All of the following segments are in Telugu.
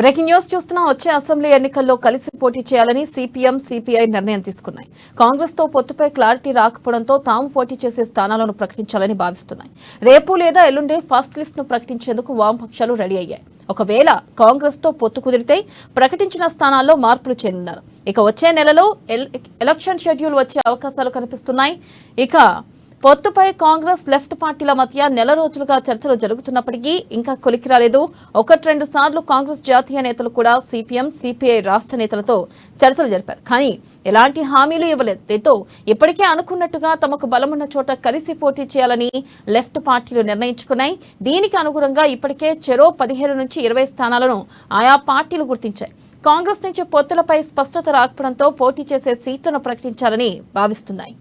బ్రేకింగ్ న్యూస్ చూస్తున్నా. వచ్చే అసెంబ్లీ ఎన్నికల్లో కలిసి పోటీ చేయాలని సిపిఎం సిపిఐ నిర్ణయం తీసుకున్నాయి. కాంగ్రెస్ తో పొత్తుపై క్లారిటీ రాకపోవడంతో తాము పోటీ చేసే స్థానాలను ప్రకటించాలని భావిస్తున్నాయి. రేపు లేదా ఎల్లుండి ఫస్ట్ లిస్ట్ ను ప్రకటించేందుకు వామపక్షాలు రెడీ అయ్యాయి. ఒకవేళ కాంగ్రెస్ తో పొత్తు కుదిరితే ప్రకటించిన స్థానాల్లో మార్పులు చేయనున్నారు. ఇక వచ్చే నెలలో ఎలక్షన్ షెడ్యూల్ వచ్చే అవకాశాలు కనిపిస్తున్నాయి. ఇక పొత్తుపై కాంగ్రెస్ లెఫ్ట్ పార్టీల మధ్య నెల రోజులుగా చర్చలు జరుగుతున్నప్పటికీ ఇంకా కొలికి రాలేదు. 1-2 సార్లు కాంగ్రెస్ జాతీయ నేతలు కూడా సిపిఎం సిపిఐ రాష్ట్ర నేతలతో చర్చలు జరిపారు. కానీ ఎలాంటి హామీలు ఇవ్వలేదు. దీంతో ఇప్పటికే అనుకున్నట్టుగా తమకు బలమున్న చోట కలిసి పోటీ చేయాలని లెఫ్ట్ పార్టీలు నిర్ణయించుకున్నాయి. దీనికి అనుగుణంగా ఇప్పటికే చెరో 15 నుంచి 20 స్థానాలను ఆయా పార్టీలు గుర్తించాయి. కాంగ్రెస్ నుంచి పొత్తులపై స్పష్టత రాకపోవడంతో పోటీ చేసే సీట్లను ప్రకటించాలని భావిస్తున్నాయి.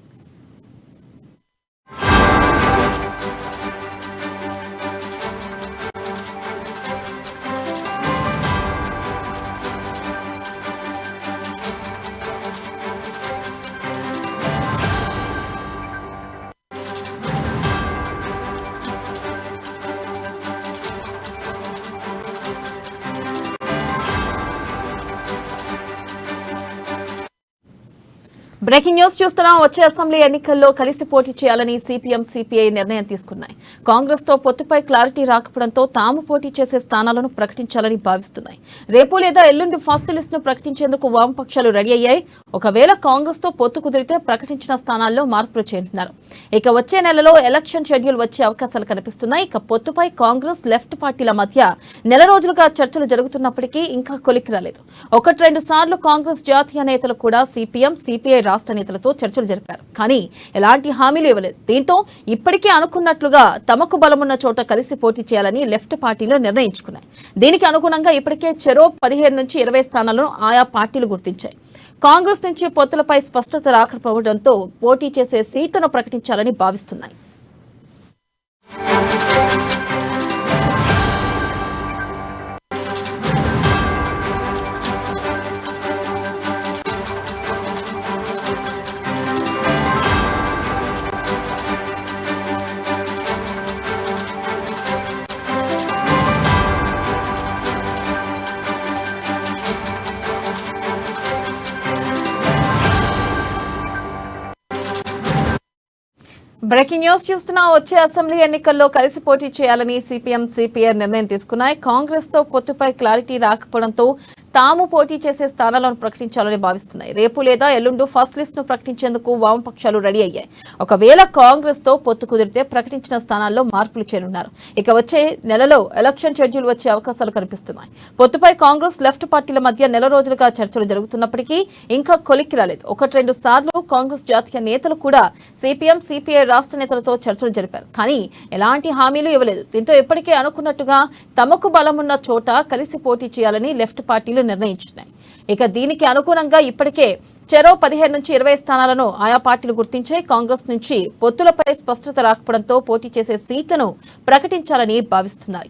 బ్రేకింగ్ న్యూస్ చూస్తున్నాం. వచ్చే అసెంబ్లీ ఎన్నికల్లో కలిసి పోటీ చేయాలని సిపిఎం సిపిఐ నిర్ణయం తీసుకున్నాయి. కాంగ్రెస్ తో పొత్తుపై క్లారిటీ రాకపోవడంతో తాము పోటీ చేసే స్థానాలను ప్రకటించాలని భావిస్తున్నాయి. రేపు లేదా ఎల్లుండి ఫస్ట్ లిస్ట్ ను ప్రకటించేందుకు వామపక్షాలు రెడీ అయ్యాయి. ఒకవేళ కాంగ్రెస్ తో పొత్తు కుదిరితే ప్రకటించిన స్థానాల్లో మార్పులు చేయనున్నారు. ఇక వచ్చే నెలలో ఎలక్షన్ షెడ్యూల్ వచ్చే అవకాశాలు కనిపిస్తున్నాయి. ఇక పొత్తుపై కాంగ్రెస్ లెఫ్ట్ పార్టీల మధ్య నెల రోజులుగా చర్చలు జరుగుతున్నప్పటికీ ఇంకా కొలికి రాలేదు. 1-2 సార్లు కాంగ్రెస్ జాతీయ నేతలు కూడా సిపిఎం సిపిఐ రాష్ట్ర నేతలతో చర్చలు జరిపారు. కానీ ఎలాంటి హామీలు ఇవ్వలేదు. దీంతో ఇప్పటికే అనుకున్నట్లుగా తమకు బలమున్న చోట కలిసి పోటీ చేయాలని లెఫ్ట్ పార్టీలు నిర్ణయించుకున్నాయి. దీనికి అనుగుణంగా ఇప్పటికే చెరో 15 నుంచి 20 స్థానాలను ఆయా పార్టీలు గుర్తించాయి. కాంగ్రెస్ నుంచి పొత్తులపై స్పష్టత రాకపోవడంతో పోటీ చేసే సీట్లను ప్రకటించాలని భావిస్తున్నాయి. బ్రేకింగ్ న్యూస్ చూస్తున్నా. వచ్చే అసెంబ్లీ ఎన్నికల్లో కలిసి పోటీ చేయాలని సిపిఎం సిపిఐ నిర్ణయం తీసుకున్నాయి. కాంగ్రెస్ తో పొత్తుపై క్లారిటీ రాకపోవడంతో తాము పోటీ చేసే స్థానాలను ప్రకటించాలని భావిస్తున్నాయి. రేపు లేదా ఎల్లుండి ఫస్ట్ లిస్ట్ ను ప్రకటించేందుకు వామపక్షాలు రెడీ అయ్యాయి. ఒకవేళ కాంగ్రెస్ తో పొత్తు కుదిరితే ప్రకటించిన స్థానాల్లో మార్పులు చేయనున్నారు. ఇక వచ్చే నెలలో ఎలక్షన్ షెడ్యూల్ వచ్చే అవకాశాలు కనిపిస్తున్నాయి. పొత్తుపై కాంగ్రెస్ లెఫ్ట్ పార్టీల మధ్య నెల రోజులుగా చర్చలు జరుగుతున్నప్పటికీ ఇంకా కొలిక్కి రాలేదు. 1-2 సార్లు కాంగ్రెస్ జాతీయ నేతలు కూడా సిపిఎం సిపిఐ రాష్ట్ర నేతలతో చర్చలు జరిపారు. కానీ ఎలాంటి హామీలు ఇవ్వలేదు. దీంతో ఇప్పటికే అనుకున్నట్టుగా తమకు బలమున్న చోట కలిసి పోటీ చేయాలని లెఫ్ట్ పార్టీలు నిర్ణయించున్నాయి. ఇక దీనికి అనుగుణంగా ఇప్పటికే చెరో 15 నుంచి 20 స్థానాలను ఆయా పార్టీలు గుర్తించాయి. కాంగ్రెస్ నుంచి పొత్తులపై స్పష్టత రాకపోవడంతో పోటీ చేసే సీట్లను ప్రకటించాలని భావిస్తున్నారు.